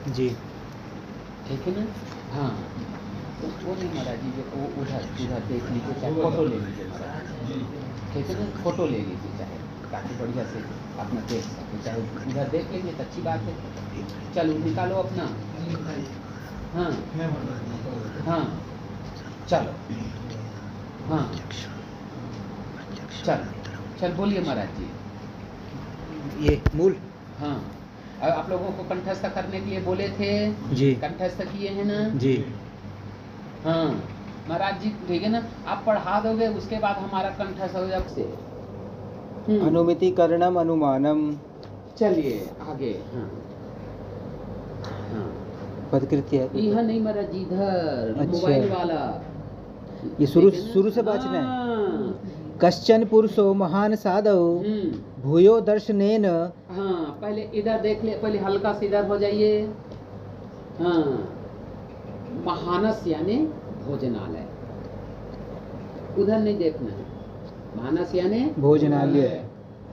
जी। ठीक है ना। हाँ तो वो नहीं महाराज जी, जो वो उधर उधर देख लीजिए, चाहे फोटो ले लीजिए महाराज जी, ठीक है ना, फोटो ले लीजिए चाहे, ताकि बढ़िया से अपना देख सके। चाहे उधर देख लेंगे तो अच्छी बात है। चलो निकालो अपना। हाँ हाँ चलो। हाँ चल चल बोलिए महाराज जी। ये मूल। हाँ अब आप लोगों को कंठस्थ करने के लिए बोले थे जी। कंठस्थ किए हैं ना जी। हाँ महाराज जी ठीक है ना, आप पढ़ा दोगे उसके बाद हमारा कंठस्थ हो जाए से। अनुमिति करणम अनुमानम। चलिए आगे। हाँ हाँ पदकृत्य है। यह नहीं महाराज जी, इधर अच्छा। मोबाइल वाला ये शुरू से बाँचना है। हाँ। कश्चन पुरुषो महान साधव भूयो दर्शनेन। हाँ पहले इधर देख ले, पहले हल्का से इधर हो जाइए। हाँ महानस यानी भोजनालय, उधर नहीं देखना है। मानस यानी भोजनालय।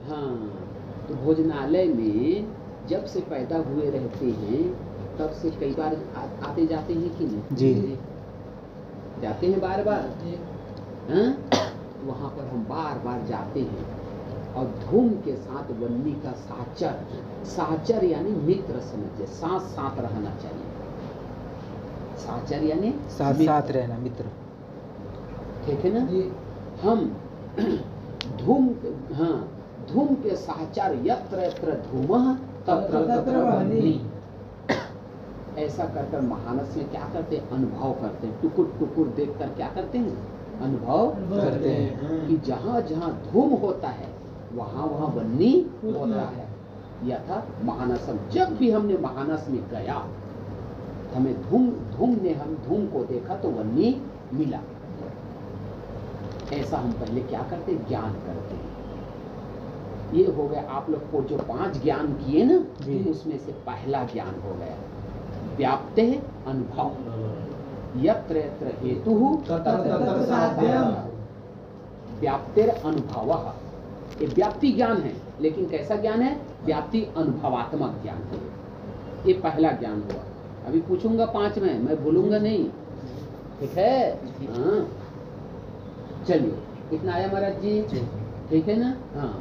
हाँ तो भोजनालय में जब से पैदा हुए रहते हैं तब से कई बार आते जाते हैं कि नहीं? जी जाते हैं बार बार। हाँ वहाँ पर हम बार बार जाते हैं और धूम के साथ वन्नी का साचर, साचर यानी मित्र समझे, साथ साथ रहना चाहिए। साचर यानी साथ साथ रहना, मित्र। ठीक है ना। हम धूम, हाँ धूम के साचार यत्र यत्र धूमः तत्र तत्र वह्नि। ऐसा कर कर महानस में क्या करते हैं? अनुभव करते हैं। टुकुर टुकुर देख कर क्या करते हैं? अनुभव करते हैं कि जहाँ जहाँ धूम होता है वहाँ वहाँ वन्नी होता है। यथा महानसम, जब भी हमने महानस में गया हमें धूम ने हम धूम को देखा तो वन्नी मिला। ऐसा हम पहले क्या करते? ज्ञान करते हैं। ये हो गया आप लोग को जो 5 ज्ञान किए ना, उसमें से पहला ज्ञान हो गया व्याप्ते अनुभव। यत्र यत्र हेतुः तत्र साध्यम्। व्याप्तेर अनुभवः, ये व्याप्ति ज्ञान है, लेकिन कैसा ज्ञान है? व्याप्ति अनुभवात्मक ज्ञान है। ये पहला ज्ञान हुआ। अभी पूछूंगा 5 में, मैं भूलूंगा नहीं, ठीक है? हाँ चलिए इतना आया महाराज जी, ठीक है ना। हाँ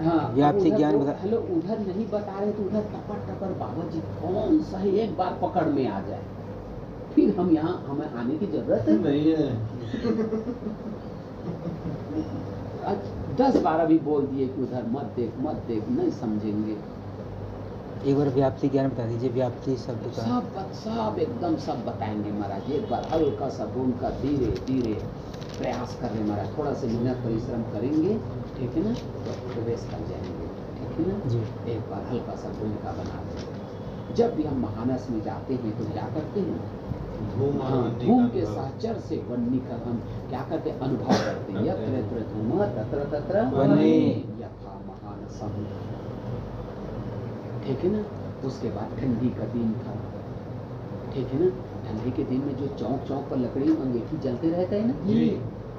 हाँ व्याप्ति ज्ञान बता। हेलो उधर नहीं बता रहे तो उधर टपर टपर बाबा जी कौन सा है, एक बार पकड़ में आ जाए फिर हम यहाँ हमें आने की जरूरत नहीं है। 10-12 भी बोल दिए कि उधर मत देख नहीं समझेंगे। एक बार व्याप्ति ज्ञान बता दीजिए। व्याप्ति शब्द का सब एकदम सब बताएंगे महाराज। एक बार हल्का सा बोल का धीरे धीरे प्रयास कर रहे महाराज, थोड़ा सा मेहनत परिश्रम करेंगे, ठीक है ना, तो प्रवेश कर जाएंगे, ठीक है ना जी। एक बार हल्का सा भूमिका बना देंगे। जब भी हम महानस में जाते हैं तो क्या करते हैं? धूम के साचर से वन्नी का हम क्या करते? अनुभव करते हैं। यत्र यत्र धूमः तत्र तत्र वह्नि यथा महानसम्, ठीक है ना। उसके बाद ठंडी का दिन था, ठीक है ना। ठंडी के दिन में जो चौक चौक पर लकड़ी अंगीठी जलते रहता है ना,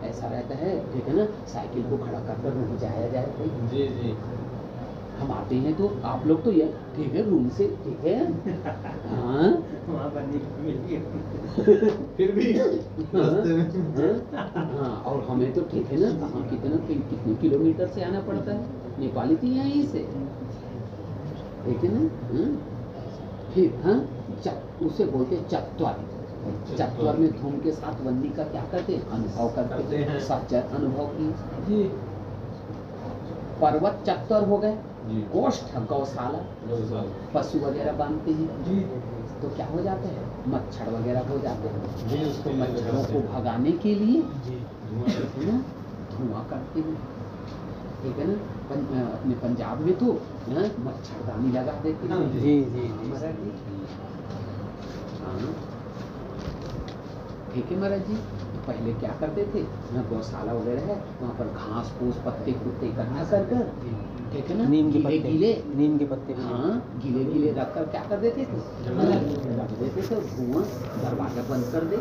ऐसा रहता है, ठीक है ना। साइकिल को खड़ा कर कर नहीं जाया जाए जी जी। हम आते हैं तो आप लोग तो ये ठीक है रूम से, ठीक है हाँ फिर भी हाँ और हमें तो ठीक है ना, कहाँ कितने किलोमीटर से आना पड़ता है। नेपाली थी यहीं से, ठीक है ना। फिर हाँ उसे बोलते चत्वर। चत्वर में धूम के साथ वन्नी का क्या करते हैं? अनुभव करते हैं। साचर अनुभव की। पर्वत चत्वर हो गए, गोष्ठ गौशाला, पशु वगैरह बांधते हैं तो क्या हो जाता है? मच्छर वगैरह हो जाते हैं। उसको मच्छरों को भगाने के लिए धुआं करते हैं, ठीक है ना। अपने पंजाब में तो मच्छरदानी लगा देते हैं जी जी महाराज जी। ठीक है महाराज जी। पहले क्या करते थे ना, गौशाला वगैरह है वहाँ पर घास फूस पत्ते पुत्ते इकट्ठा कर कर, ठीक है ना, नीम के पत्ते हाँ गीले रख कर क्या कर देते थे? रख देते थे। धुआं दरवाजा बंद कर दे,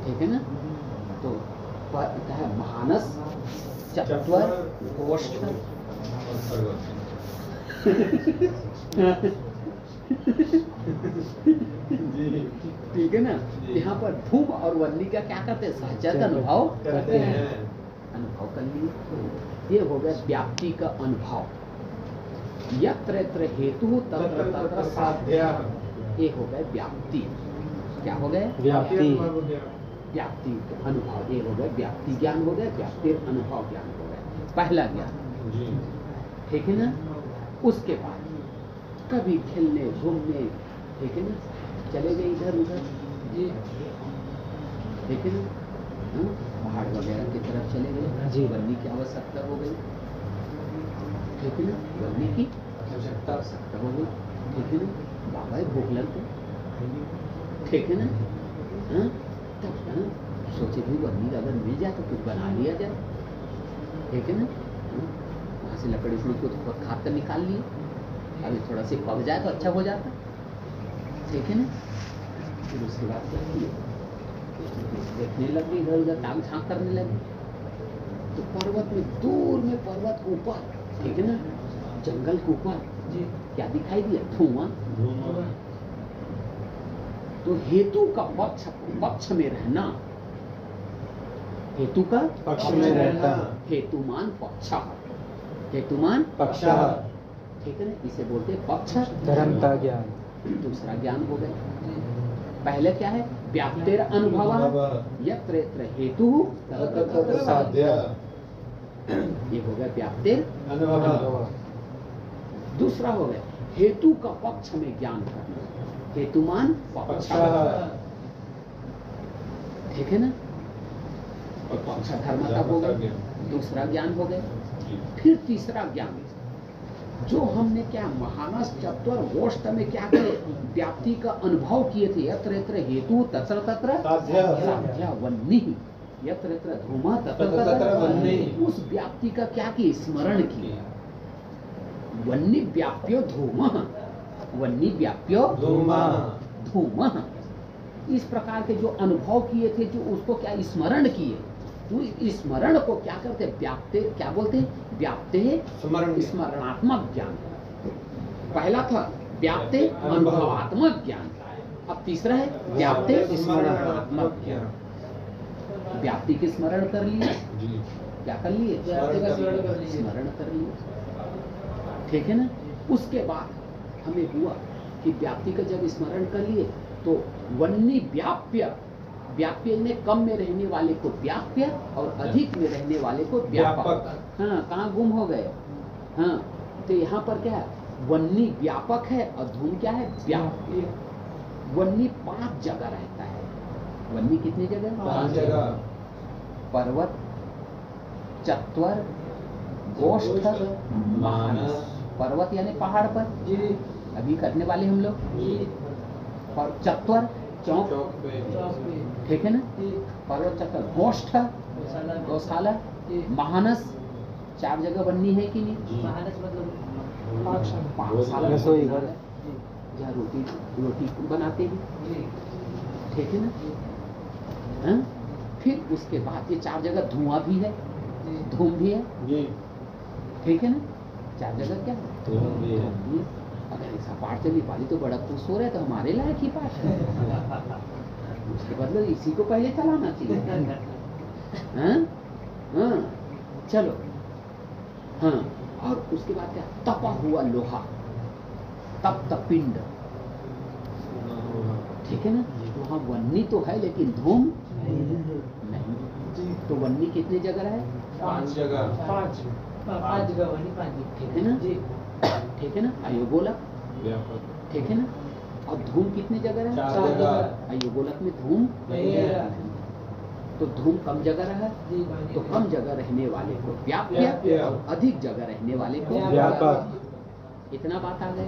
ठीक है ना। तो है महानस चत्वर गोष्ठ ठीक है ना। यहाँ पर धूम और वन्नी का क्या करते हैं, सहचर अनुभव करते हैं, अनुभव कर लिए। ये हो गया व्याप्ति का अनुभव। यत्र यत्र हेतु तत्र तत्र साध्य, ये हो गए व्याप्ति। क्या हो गए, व्याप्ति। व्याप्ति का अनुभव। ये हो गए व्याप्ति ज्ञान हो गए, व्याप्ति अनुभव ज्ञान हो गए, पहला ज्ञान। ठीक है ना। उसके बाद कभी खेलने घूमने, ठीक है ना, चले गए इधर उधर, ठीक है ना, पहाड़ वगैरह की तरफ चले गए जी। वन्नी की आवश्यकता हो गई, ठीक है ना, वन्नी की आवश्यकता हो गई, ठीक है ना, बाबा भूख लगते, ठीक है ना, तब सोचे भी वन्नी अगर मिल जाए तो कुछ बना लिया जाए, ठीक है ना, वहाँ से लकड़ी उसमें कुछ खाद कर निकाल लिए, अभी थोड़ा सा पक जाए तो अच्छा हो जाता, ठीक है ना। फिर उसके बाद क्या किए, देखने लगे इधर उधर, टांग झांक करने लगे, तो पर्वत में, दूर में पर्वत ऊपर, ठीक है ना, जंगल के ऊपर क्या दिखाई दिया, धुआं। तो हेतु का पक्ष में रहना, हेतु का पक्ष में रहता, हेतुमान पक्ष, हेतुमान पक्ष, ठीक है ना, इसे बोलते हैं पक्ष धर्म का ज्ञान। दूसरा ज्ञान हो गया। पहले क्या है, व्याप्तेर अनुभव, यत्र यत्र हेतु तत्र तत्र साध्य, ये हो गया व्याप्तेर अनुभव। दूसरा हो गया हेतु का पक्ष में ज्ञान करना, हेतुमान पक्ष, ठीक है ना, और पक्ष धर्म का हो गया, दूसरा ज्ञान हो गया। फिर तीसरा ज्ञान, जो हमने क्या महानस चत्वर गोष्ठ में क्या करे, व्याप्ति का अनुभव किए थे, यत्र यत्र हेतु तत्र तत्र साध्य वन्नी, यत्र यत्र धूमा तत्र तत्र वन्नी, उस व्याप्ति का क्या किए, स्मरण किए। वन्नी व्याप्यो धूमः, वन्नी व्याप्यो धूमः, इस प्रकार के जो अनुभव किए थे, जो उसको क्या स्मरण किए, तो स्मरण को क्या करते, व्याप्ते, क्या बोलते हैं, व्याप्ते स्मरणात्मक ज्ञान। पहला था व्याप्ते अनुभवात्मक ज्ञान, अब तीसरा है व्याप्ते स्मरणात्मक ज्ञान। व्याप्ति के स्मरण कर लिए, क्या कर लिए, स्मरण कर लिए, ठीक है ना। उसके बाद हमें हुआ कि व्याप्ति का जब स्मरण कर लिए तो वन्नी व्याप्य, व्याप्य ने कम में रहने वाले को व्याप्य और अधिक में रहने वाले को व्यापक। हाँ, कहाँ गुम हो गए, हाँ, तो यहाँ पर क्या है, वन्नी व्यापक है और धूम क्या है, व्याप्य। वन्नी 5 जगह रहता है। वन्नी कितनी जगह, 5 जगह, पर्वत, चत्वर, गोष्ठ, मानस। पर्वत यानी पहाड़ पर अभी करने वाले हम लोग, और चत्वर चौक, ठीक है ना, पर्वत चक्र, गोष्ठ गौशाला, महानस 4 जगह बननी है कि नहीं, महानस मतलब पाकशाला, रसोई घर, जहाँ रोटी बनाते हैं, ठीक है ना। फिर उसके बाद ये 4 जगह धुआं भी है, धूम भी है, ठीक है ना, 4 जगह क्या है। अगर ऐसा पाठ चली पाली तो बड़ा खुश हो रहे, तो हमारे लायक ही पाठ है, उसके बदले इसी को पहले चलाना चाहिए। हाँ, चलो, हाँ, और उसके बाद क्या, तपा हुआ लोहा, तप्त पिंड, ठीक है ना। वहाँ वन्नी तो है लेकिन धूम नहीं। तो वन्नी कितनी जगह है, 5 जगह, 5 जगह वन्नी, 5, ठीक है ना, ठीक है ना, अयोगोलक, ठीक है ना, और धूम कितनी जगह है, 4 जगह, अयोगोलक में धूम नहीं है। तो धूम कम जगह रहा, तो कम जगह रहने वाले को व्याप्य और अधिक जगह रहने वाले को व्यापक। इतना बात आ गया,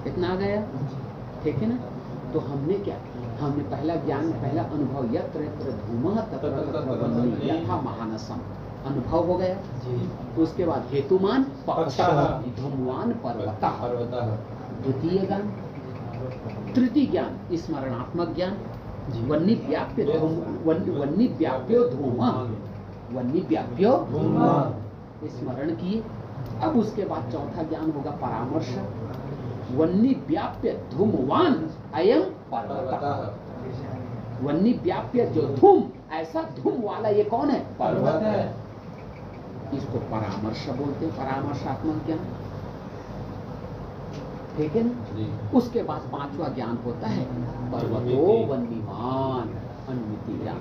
इतना आ गया, ठीक है ना। तो हमने क्या, हमने पहला ज्ञान, पहला अनुभव, यत्र यत्र धूमः तत्र तत्र वन्नी यथा महानसम, अनुभव हो गया। तो उसके बाद हेतुमान पक्षः, धूमवान पर्वतः, द्वितीय ज्ञान। तृतीय ज्ञान स्मरणात्मक ज्ञान, वन्नी व्याप्य धूम, वन्नी व्याप्यो धूमः, वन्नी व्याप्यो स्मरण किए, अब उसके बाद चौथा ज्ञान होगा परामर्श। वन्नी व्याप्य धूमवान अयम पर्वतः। वन्नी व्याप्य जो धूम, ऐसा धूम वाला ये कौन है? पर्वत है। इसको परामर्श बोलते हैं, परामर्शात्मक ज्ञान। ठीक है ना? उसके बाद पांचवा ज्ञान होता है पर्वतो वन्यमान, अनुमिति ज्ञान।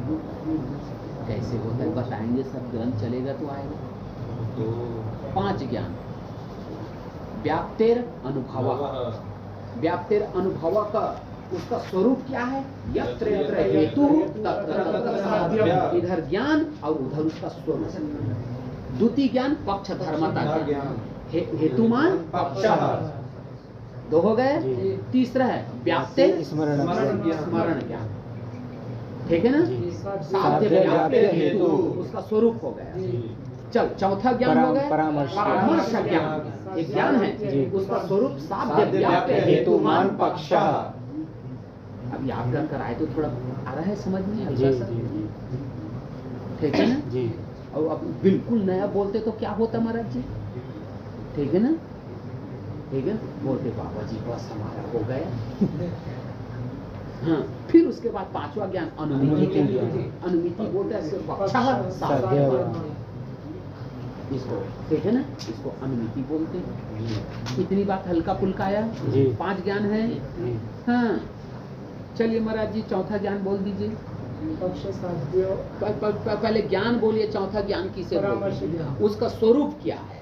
कैसे होता है बताएंगे, सब ग्रंथ चलेगा तो आएगा। 5 ज्ञान। व्याप्तेर अनुभव, व्याप्तेर अनुभव का उसका स्वरूप क्या है? यत्र यत्र हेतु तत्र तत्र साध्यम। इधर ज्ञान और उधर उसका स्वरूप। द्वितीय ज्ञान पक्ष धर्मता ज्ञान, हेतुमान पक्ष, 2 हो गए। तीसरा है व्याप्तेर स्मरण ज्ञान। ठीक है ना? साध्य व्याप्य हेतु, उसका स्वरूप हो गया। चल चौथा ज्ञान हो गया परामर्श ज्ञान। एक ज्ञान है उसका स्वरूप साध्य व्याप्य हेतुमान पक्ष। अब याद कर आए तो थोड़ा आ रहा है समझ में, हल्का सा। ठीक है ना जी? और अब बिल्कुल नया बोलते तो क्या होता महाराज जी? ठीक है ना? ठीक है, बोलते बाबा जी बस हमारा हो गया। हाँ, फिर उसके बाद पांचवा ज्ञान अनुमिति के लिए। अनुमिति बोलते हैं इसको। ठीक है ना? इसको अनुमिति बोलते हैं। इतनी बात हल्का फुल्का आया। 5 ज्ञान है। हाँ, चलिए महाराज जी चौथा ज्ञान बोल दीजिए। पहले ज्ञान बोलिए, चौथा ज्ञान किसे बोलते हैं? उसका स्वरूप क्या है?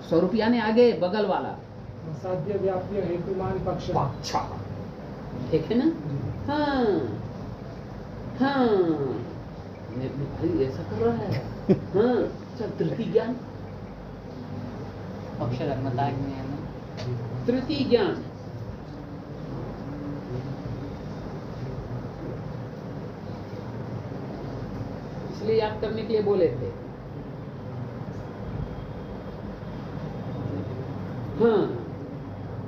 स्वरूप यानी आगे बगल वाला साध्य व्याप्य हेतुमान पक्ष। ठीक है ना? हाँ हाँ, भाई ऐसा कर रहा है। हाँ, चल तृतीय ज्ञान पक्ष धर्मता ज्ञान। तृतीय ज्ञान इसलिए याद करने के लिए बोले थे। हाँ,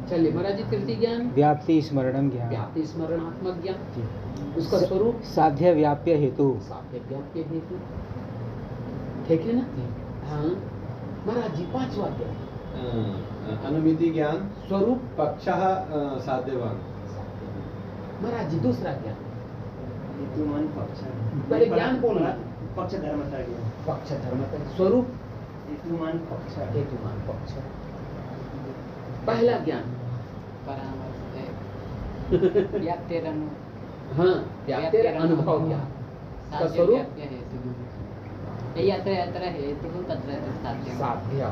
चलिए महाराज जी तृतीय ज्ञान व्याप्ति स्मरणम ज्ञान। व्याप्ति स्मरणात्मक ज्ञान, उसका स्वरूप साध्य व्याप्य हेतु। साध्य व्याप्य हेतु। ठीक है ना? हाँ महाराज जी पांचवा ज्ञान अनुमिति ज्ञान, स्वरूप पक्षः साध्यवान। महाराज जी दूसरा ज्ञान हेतुमान पक्ष। पहले ज्ञान बोलना। पक्ष धर्मता ज्ञान। पक्ष धर्मता स्वरूप हेतुमान पक्ष। हेतुमान पक्ष। पहला ज्ञान हाँ, व्याप्तेर अनुभव ज्ञान का स्वरूप साध्य।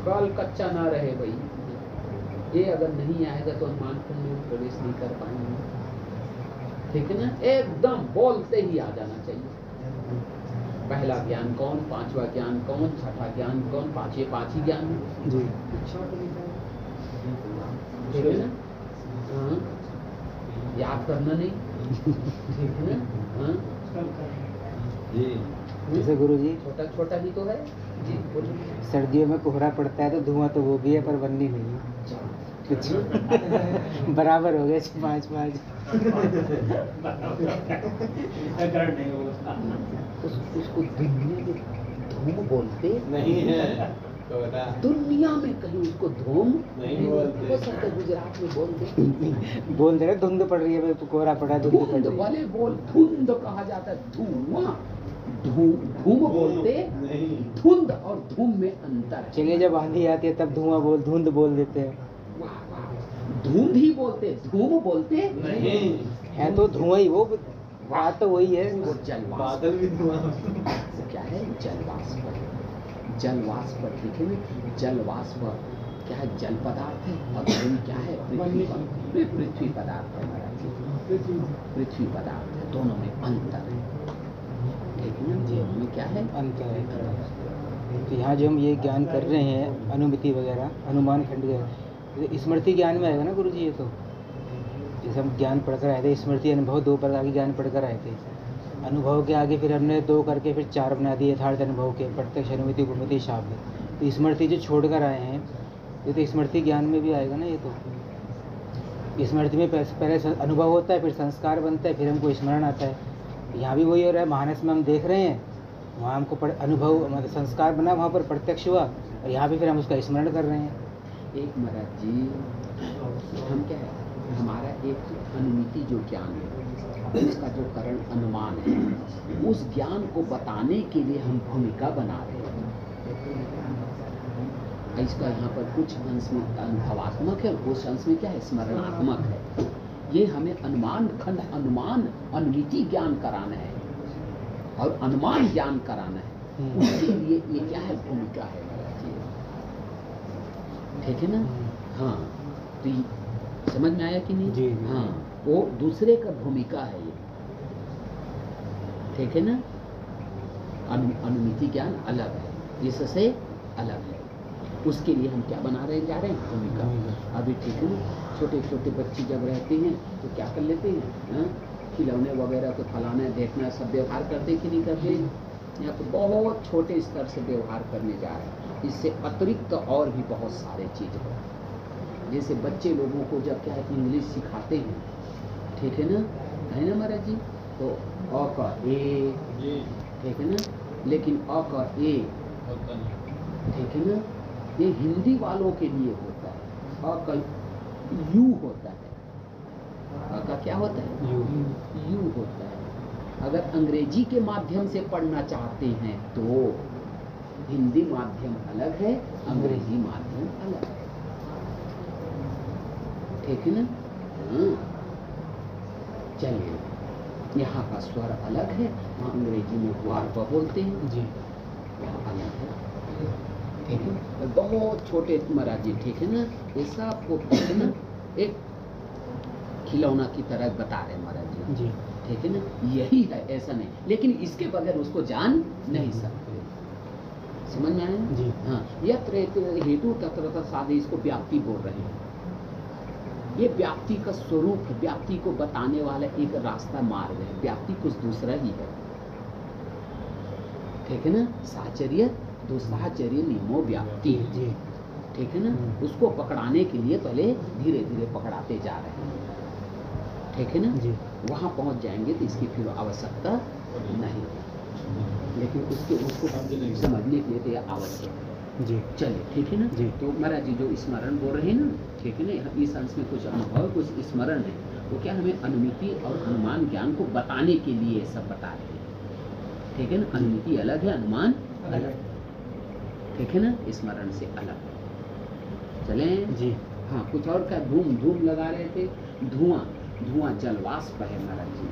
कल कच्चा ना रहे भाई, ये अगर नहीं आएगा तो अनुमान खंड में प्रवेश नहीं कर पाएंगे। ठीक है ना? एकदम बोलते ही आ जाना चाहिए। पहला ज्ञान कौन, पांचवा ज्ञान कौन, छठा ज्ञान कौन, पांच ही ज्ञान जी। ठीक है ना? हाँ, याद करना नहीं। ठीक है ना? हाँ जी। जैसे गुरु जी छोटा छोटा ही तो है जी। सर्दियों में कोहरा पड़ता है तो धुआं तो वो भी है पर बननी नहीं है। कुछ बराबर हो गए 5-5। उसको दुनिया में धूम बोलते नहीं है तो दुनिया में कहीं उसको धूम नहीं बोलते। हो सकता है गुजरात में बोलते। बोल दे रहे धुंध पड़ रही है, कोहरा पड़ा है, धुंध पड़ धुंध रही है। वाले बोल, धुंध कहा जाता है धुआं। धूम बोलते नहीं। धुंध और धूम में अंतर है। चलिए जब आंधी आती है तब धुंध बोल देते हैं। वाह वाह, धुंध ही बोलते, धूम बोलते नहीं है तो धुआं ही, वो बात तो वही है। वो जलवाष्प बादल भी धुआं। क्या है? जलवाष्प। जलवाष्प ठीक है ना? जलवाष्प क्या है? जल पदार्थ है। और धूम क्या है? पृथ्वी पदार्थ है महाराज जी। पृथ्वी पदार्थ है, दोनों में अंतर है। ठीक है ना? जीवन में क्या है? अंतर है। तो यहाँ जो हम ये ज्ञान कर रहे हैं अनुमिति वगैरह, अनुमान खंड वगैरह, स्मृति ज्ञान में आएगा ना गुरु जी? ये तो जैसे हम ज्ञान पढ़कर आए थे, स्मृति अनुभव 2 प्रकार के ज्ञान पढ़कर आए थे। अनुभव के आगे फिर हमने 2 करके फिर 4 बना दिए यथार्थ अनुभव के, प्रत्यक्ष अनुमिति गुणमिति शाब्द। तो स्मृति जो छोड़कर आए हैं ये तो स्मृति ज्ञान में भी आएगा ना? ये तो स्मृति में पहले अनुभव होता है, फिर संस्कार बनता है, फिर हमको स्मरण आता है। यहाँ भी वही हो रहा है। मानस में हम देख रहे हैं, वहाँ हमको अनुभव मतलब संस्कार बना, वहाँ पर प्रत्यक्ष हुआ, और यहाँ पे फिर हम उसका स्मरण कर रहे हैं। एक महाराज जी, हम क्या है, हमारा एक अनुमिति जो ज्ञान है, उसका जो करण अनुमान है, उस ज्ञान को बताने के लिए हम भूमिका बना रहे हैं। इसका यहाँ पर कुछ अंश में अनुभवात्मक है और कुछ अंश में क्या है, स्मरणात्मक है। ये हमें अनुमान खंड, अनुमान अनुमिति ज्ञान कराना है और अनुमान ज्ञान कराना है। उसके लिए ये क्या है, भूमिका है महाराज जी, ठीक है ना। हाँ, तो ये समझ में आया कि नहीं? जी। हाँ, वो दूसरे का भूमिका है ये, ठीक है ना। अनुमिति ज्ञान अलग है, इससे अलग है। उसके लिए हम क्या बना रहे जा रहे हैं, भूमिका। अभी ठीक है ना, छोटे छोटे बच्चे जब रहते हैं तो क्या कर लेते हैं, हाँ? खिलौने वगैरह को फलाना देखना सब व्यवहार करते कि नहीं करते। यहाँ तो बहुत छोटे स्तर से व्यवहार करने जा रहे हैं। इससे अतिरिक्त तो और भी बहुत सारे चीज़ हैं। जैसे बच्चे लोगों को जब क्या है इंग्लिश सिखाते हैं, ठीक है ना महाराज जी, तो अ का ए, ठीक है ना, लेकिन अ का ए, ठीक है ना, ये हिंदी वालों के लिए होता है। अ का यू होता है, अ का क्या होता है, यू होता है। अगर अंग्रेजी के माध्यम से पढ़ना चाहते हैं तो हिंदी माध्यम अलग है, अंग्रेजी माध्यम अलग है, ठीक है ना। हाँ, चलिए, यहाँ का स्वर अलग है, वहाँ अंग्रेजी में वार बोलते हैं जी, वहाँ अलग है, ठीक है। बहुत छोटे महाराज जी, ठीक है ना, ये सब को ठीक है ना, एक खिलौना की तरह बता रहे महाराज जी, ठीक है ना। यही है, ऐसा नहीं, लेकिन इसके बगैर उसको जान नहीं सकते। समझ में आया जी। हाँ, यत्र हेतु तत्र साधे, इसको व्याप्ति बोल रहे हैं। ये व्याप्ति का स्वरूप है, व्याप्ति को बताने वाला एक रास्ता मार्ग है, व्याप्ति कुछ दूसरा ही है, ठीक है ना। साहचर्य दुसाहचर्य नियमो व्याप्ति, ठीक है ना। उसको पकड़ाने के लिए पहले धीरे धीरे पकड़ाते जा रहे हैं, ठीक है ना जी। वहाँ पहुँच जाएंगे तो इसकी फिर आवश्यकता नहीं, लेकिन उसको समझने के लिए तो यह आवश्यक है जी। चलिए, ठीक है ना जी। तो महाराज जी जो स्मरण बोल रहे हैं ना, ठीक है ना, इस अंश में कुछ अनुभव कुछ स्मरण है, वो क्या हमें अनुमिति और अनुमान ज्ञान को बताने के लिए सब बता रहे हैं, ठीक है ना। अनुमिति अलग है, अनुमान अलग, ठीक है ना, स्मरण से अलग। चले जी। हाँ, कुछ और क्या धूम धूम लगा रहे थे, धुआं धुआं जलवाष्प है महाराज जी,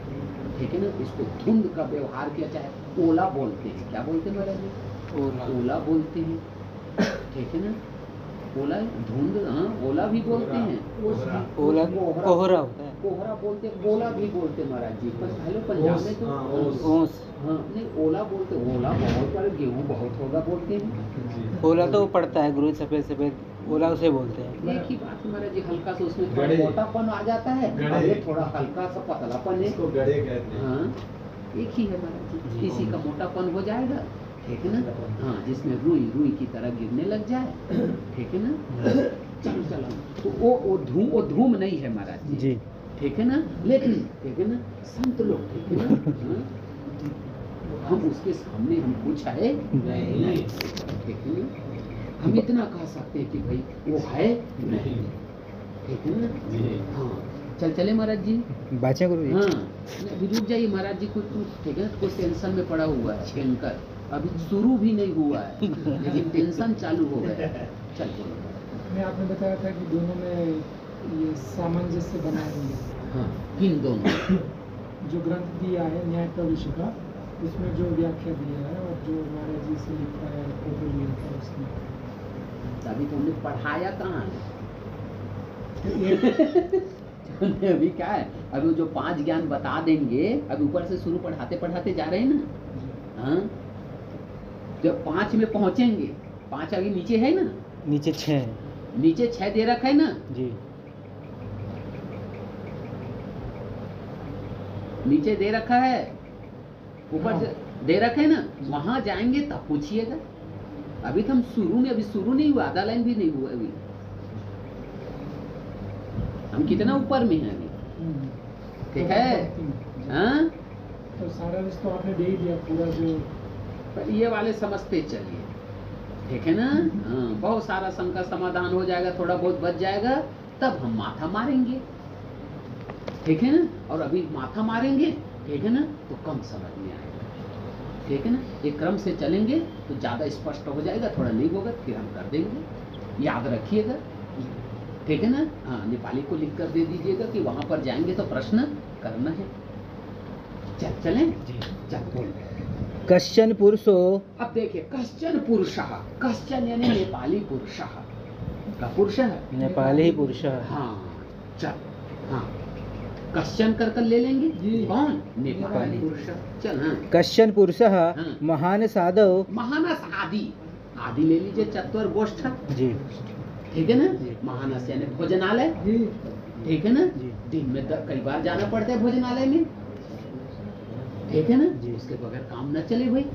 ठीक है ना। इसको धुंध का व्यवहार किया, चाहे ओला बोलते हैं, क्या बोलते हैं महाराज जी, ओला बोलते हैं, ठीक है ना। ओला धुंध, हाँ ओला भी बोलते हैं, ओला कोहरा होता है, कोहरा बोलते हैं, गोला भी बोलते हैं महाराज जी। हेलो पंजाब में तो ओस, हाँ नहीं ओला बोलते, ओला बहुत बड़े, गेहूँ बहुत होगा बोलते हैं। ओला तो पड़ता है गुरु, सफेद सफेद ओला उसे बोलते हैं। एक ही बात है महाराज जी, हल्का सा उसमें थोड़ा गड़े। मोटापन आ जाता है, गड़े। और ये थोड़ा हल्का सा पतलापन है। इसको गड़े कहते हैं। हाँ, एक ही है महाराज जी, इसी का मोटापन हो जाएगा, ठीक है ना। हाँ, जिसमें रुई रुई की तरह गिरने लग जाए, ठीक है ना। चलो चलो, तो वो धूम नहीं है महाराज जी, जी। ठीक है ना। लेकिन ठीक है ना, संत लोग, ठीक है ना, हाँ, हम उसके सामने हम कुछ है नहीं, ठीक है ना। हम इतना कह सकते हैं कि भाई वो है नहीं, ठीक है ना। हाँ, चले महाराज जी, बाचे गुरु जी। हाँ अभी रुक जाइए महाराज जी, कुछ ठीक है, कुछ टेंशन में पड़ा हुआ है टेंकर, अभी शुरू भी नहीं हुआ है लेकिन टेंशन चालू हो गया। चल मैं आपने बताया था कि दोनों में ये सामंजस्य बनाए होंगे। हाँ, किन दोनों, जो ग्रंथ दिया है न्याय प्रविष्ट का, उसमें जो व्याख्या दिया है और जो महाराज जी से लिखा है फोटो लिया था उसमें, अभी तो हमने पढ़ाया कहाँ है हमने अभी क्या है, अभी जो 5 ज्ञान बता देंगे, अभी ऊपर से शुरू पढ़ाते पढ़ाते जा रहे हैं ना। हाँ, जब 5 में पहुंचेंगे, 5 आगे नीचे है ना, नीचे 6 है। नीचे 6 दे रखा है ना जी। नीचे दे रखा है, ऊपर से दे रखा है ना, वहां जाएंगे तब पूछिएगा। अभी तो हम शुरू में, अभी शुरू नहीं हुआ, आधा लाइन भी नहीं हुआ अभी, हम कितना ऊपर में हैं अभी, ठीक है। हाँ, तो सारा रिश्ता आपने दे ही दिया पूरा, जो पर ये वाले समझते चलिए, ठीक है ना? हाँ, बहुत सारा शंका समाधान हो जाएगा, थोड़ा बहुत बच जाएगा, तब हम माथा मारेंगे, ठीक है ना? और अभी माथा मारेंगे, ठीक है ना, तो कम समझ में आएगा, ठीक है ना? एक क्रम से चलेंगे तो ज्यादा स्पष्ट हो जाएगा, थोड़ा नहीं होगा फिर हम कर देंगे, याद रखिएगा, ठीक है ना? हाँ, नेपाली को लिख कर दे दीजिएगा कि वहां पर जाएंगे तो प्रश्न करना है। चलें? चल बोल। कश्चन पुरुषो, अब देखिए, कश्चन पुरुषः, कश्चन यानी नेपाली पुरुषः, का पुरुष है नेपाली पुरुष। हाँ, चल, हाँ, कश्चन कर ले लेंगे, कौन? नेपाली पुरुष। चल, हाँ, कश्चन पुरुषः हाँ। महान साधव, महानस आदि, आदि ले लीजिए, चत्वर गोष्ठ, जी, ठीक है ना? जी। महानस यानी भोजनालय, ठीक है ना? जी। दिन में कई बार जाना पड़ता है भोजनालय में, ठीक है ना? जी। उसके बगैर काम न चले भाई।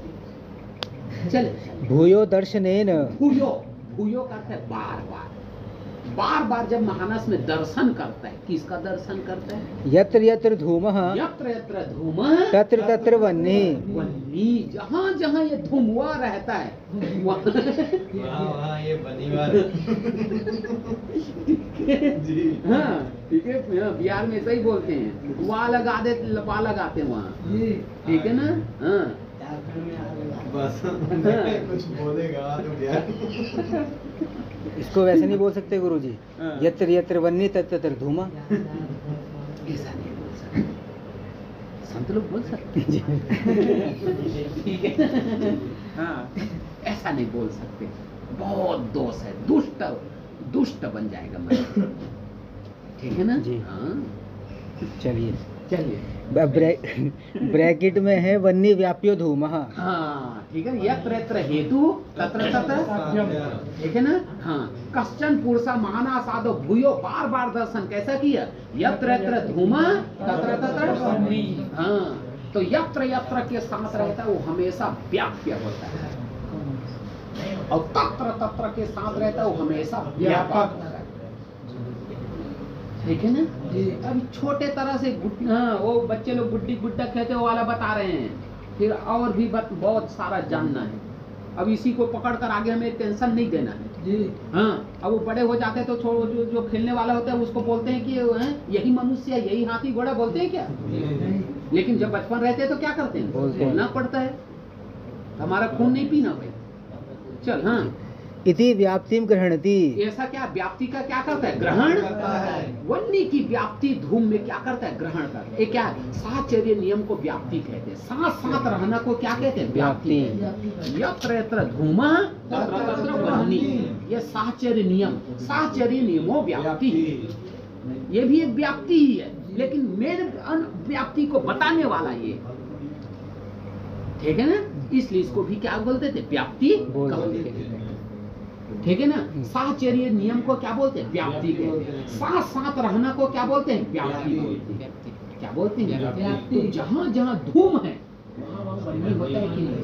चले, भूयो दर्शनेन, भूयो, भूयो करता है बार बार, बार बार जब महानस में दर्शन करता है, किसका दर्शन करता है? यत्र यत्र धूमः यत्र यत्र धूमः तत्र तत्र वह्निः, वह्नि, जहाँ जहाँ ये धुआं रहता है वहाँ वहाँ ये बनीवार जी। हाँ, ठीक है, हाँ, बिहार में ऐसा ही बोलते हैं, वहाँ लगा लगाते हैं वहाँ, ठीक है ना? हाँ, बस कुछ बोलेगा तो क्या? इसको वैसे नहीं बोल सकते गुरुजी, हाँ। यत्र यत्र वह्नि तत्र तत्र धूमः। ऐसा नहीं बोल सकते, संत लोग बोल सकते जी। ठीक है, हाँ, ऐसा नहीं बोल सकते, बहुत दोष है, दुष्ट दुष्ट बन जाएगा मन, ठीक है ना? जी। हाँ, चलिए, चलिए, ब्रैकेट में है वह्नि व्याप्यो धूमः। हाँ, ठीक है, यत्र यत्र हेतु तत्र तत्र, ठीक है ना? हाँ, कश्चन पुरुषा महाना साधो भूयो, बार बार दर्शन कैसा किया? यत्र यत्र धूमा तत्र तत्र वह्नि। हाँ, तो यत्र यत्र के साथ रहता है वो हमेशा व्याप्य होता है, और तत्र तत्र के साथ रहता है वो हमेशा व्यापक होता है, ठीक है ना? अभी छोटे तरह से हाँ, वो बच्चे लोग गुड्डी गुड्डा कहते हैं, वो वाला बता रहे हैं, फिर और भी बहुत सारा जानना है, अब इसी को पकड़ कर आगे हमें टेंशन नहीं देना है। हाँ, अब वो बड़े हो जाते हैं तो जो खेलने वाला होता है उसको बोलते हैं कि यही मनुष्य, यही हाथी घोड़ा बोलते हैं क्या? लेकिन जब बचपन रहते हैं तो क्या करते हैं? बोलना पड़ता है, हमारा खून नहीं पीना भाई। चल, हाँ, इति व्याप्तिम ग्रहणति, ऐसा क्या व्याप्ति का क्या करता है? ग्रहण करता है। वन्नी की व्याप्ति धूम में क्या करता है? ग्रहण करता है। ये क्या है? साहचर्य नियम को व्याप्ति कहते हैं, साथ साथ रहना को क्या कहते हैं? व्याप्ति। यत्र यत्र धूमा तत्र तत्र वह्नि, ये साहचर्य नियम, साहचर्य नियमो व्याप्ति, ये भी एक व्याप्ति ही है, लेकिन मेरे व्याप्ति को बताने वाला ये, ठीक है ना? इसलिए इसको भी क्या बोलते थे? व्याप्ति कहते थे, ठीक है ना? साहचर्य नियम को क्या बोलते हैं? व्याप्ति कहते हैं। साथ साथ रहना को क्या बोलते हैं? व्याप्ति बोलते हैं। क्या बोलते हैं? व्याप्ति। तो जहाँ जहाँ धूम है वहाँ वह्नि होता है कि नहीं?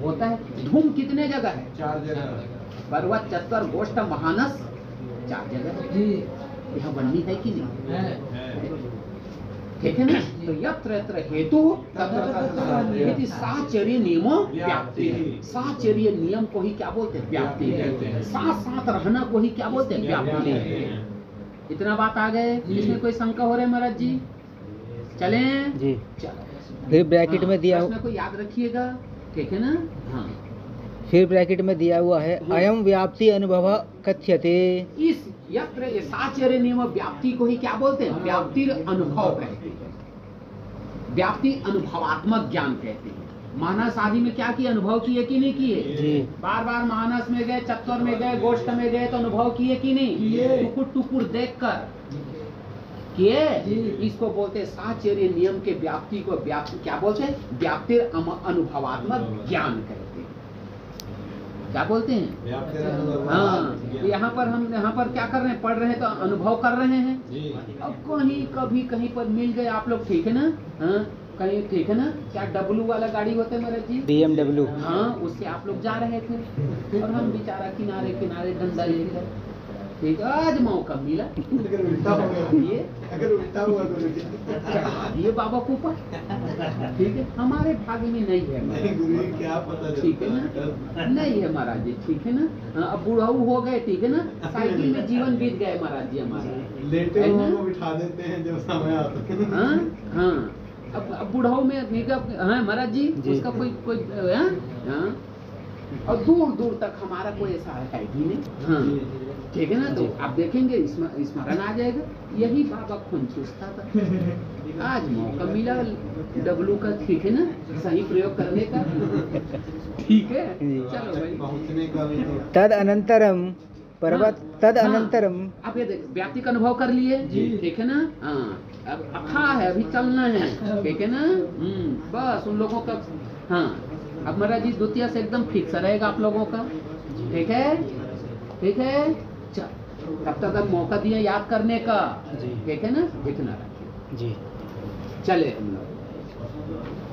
होता है। धूम कितने जगह है? 4 जगह। पर्वत, चत्वर, गोष्ठ, महानस, 4 जगह है। यहाँ वह्नि है कि नहीं? ठीक है ना? तो यत्र यत्र हेतु तत्र तत्र इति साहचर्य नियमो व्याप्ति। साहचर्य नियम को ही क्या बोलते हैं? व्याप्ति कहते हैं। साथ साथ रहना को ही क्या बोलते हैं? व्याप्ति कहते हैं। इतना बात आ गए? इसमें कोई शंका हो रहा है महाराज जी? चलें जी। चलो, फिर ब्रैकेट में दिया, प्रश्न को याद रखिएगा, ठीक है ना? हाँ, फिर ब्रैकेट में दिया हुआ है अयम व्याप्ति अनुभव कथ्यते। इस यत्र साहचर्य नियम व्याप्ति को ही क्या बोलते हैं? व्याप्ति अनुभव कहते हैं, व्याप्ति अनुभवात्मक ज्ञान कहते हैं। मानस आदि में क्या किए? अनुभव किए कि नहीं किए? जी। बार बार मानस में गए, चत्वर में गए, गोष्ठ में गए तो अनुभव किए कि नहीं? टुकुर टुकुर देख कर किए। इसको बोलते हैं साहचर्य नियम के व्याप्ति को व्याप्ति क्या बोलते हैं? व्याप्ति अनुभवात्मक ज्ञान कहते हैं। क्या बोलते हैं? हाँ, यहाँ पर हम यहाँ पर क्या कर रहे हैं? पढ़ रहे हैं तो अनुभव कर रहे हैं। अब कहीं कभी कहीं पर मिल गए आप लोग, ठीक है ना? हाँ, कहीं, ठीक है ना? क्या डब्लू वाला गाड़ी होता है महाराज जी? BMW। हाँ, उससे आप लोग जा रहे थे और हम बेचारा किनारे किनारे डंडा लेकर, ठीक, आज मौका मिला, अगर उल्टा हो गया, ये अगर उल्टा हुआ तो चढ़ा दिए बाबा के ऊपर। ठीक है, हमारे भाग्य में नहीं है नहीं महाराज। गुरु जी क्या पता ठीक है ना, नहीं है महाराज जी, ठीक है ना। हाँ, अब बुढ़ाऊ हो गए, ठीक है ना, साइकिल में जीवन बीत गए महाराज जी हमारा, लेटे है हुए ना? को बिठा देते हैं जब समय आता है। हाँ हाँ, अब बुढ़ाऊ में निगम, हाँ महाराज जी, जी। उसका कोई हाँ हाँ, और दूर दूर तक हमारा कोई ऐसा है ही नहीं। हाँ ठीक है ना, तो आप देखेंगे स्मरण आ जाएगा। यही बाबा खुंचुस था। आज मौका मिला डब्लू का, ठीक है ना, सही प्रयोग करने का। ठीक है, चलो भाई। पहुंचने का भी तो तद अनंतरम पर्वत तद अनंतरम आप ये देख व्याप्ति का अनुभव कर लिए, ठीक है ना। हाँ, अब अथा है, अभी चलना है, ठीक है ना। बस उन लोगों का, हाँ, अब महाराज जी द्वितीय से एकदम फिक्स रहेगा आप लोगों का, ठीक है, ठीक है। चल, तब तक अब मौका दिया याद करने का, जी। ठीक है ना, इतना रखिए। जी। चले हम लोग।